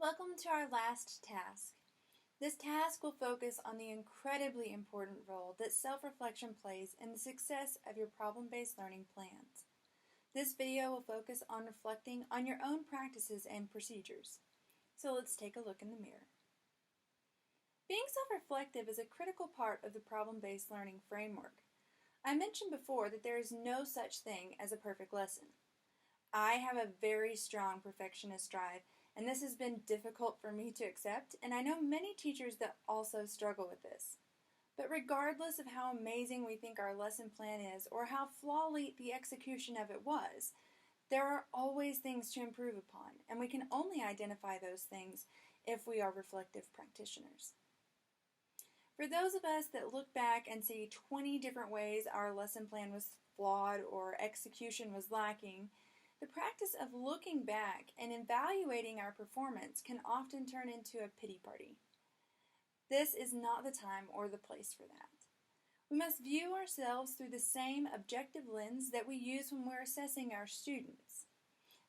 Welcome to our last task. This task will focus on the incredibly important role that self-reflection plays in the success of your problem-based learning plans. This video will focus on reflecting on your own practices and procedures. So let's take a look in the mirror. Being self-reflective is a critical part of the problem-based learning framework. I mentioned before that there is no such thing as a perfect lesson. I have a very strong perfectionist drive, and this has been difficult for me to accept, and I know many teachers that also struggle with this. But regardless of how amazing we think our lesson plan is or how flawless the execution of it was, there are always things to improve upon, and we can only identify those things if we are reflective practitioners. For those of us that look back and see 20 different ways our lesson plan was flawed or execution was lacking, the practice of looking back and evaluating our performance can often turn into a pity party. This is not the time or the place for that. We must view ourselves through the same objective lens that we use when we're assessing our students.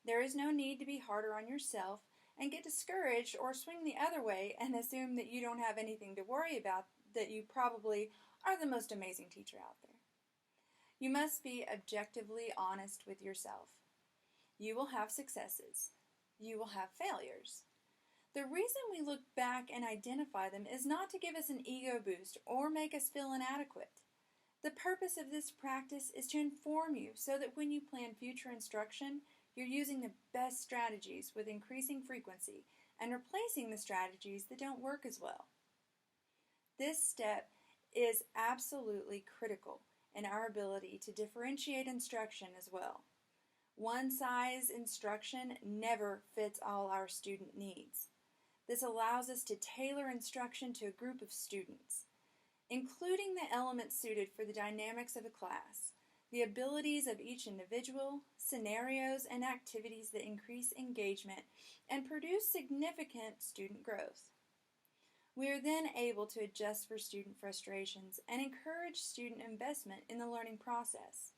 There is no need to be harder on yourself and get discouraged or swing the other way and assume that you don't have anything to worry about, that you probably are the most amazing teacher out there. You must be objectively honest with yourself. You will have successes. You will have failures. The reason we look back and identify them is not to give us an ego boost or make us feel inadequate. The purpose of this practice is to inform you so that when you plan future instruction, you're using the best strategies with increasing frequency and replacing the strategies that don't work as well. This step is absolutely critical in our ability to differentiate instruction as well. One-size instruction never fits all our student needs. This allows us to tailor instruction to a group of students, including the elements suited for the dynamics of a class, the abilities of each individual, scenarios and activities that increase engagement and produce significant student growth. We are then able to adjust for student frustrations and encourage student investment in the learning process.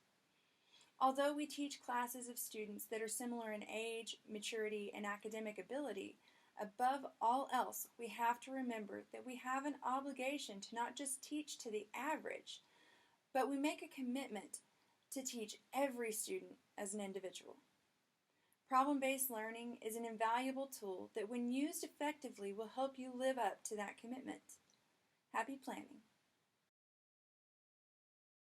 Although we teach classes of students that are similar in age, maturity, and academic ability, above all else, we have to remember that we have an obligation to not just teach to the average, but we make a commitment to teach every student as an individual. Problem-based learning is an invaluable tool that when used effectively will help you live up to that commitment. Happy planning!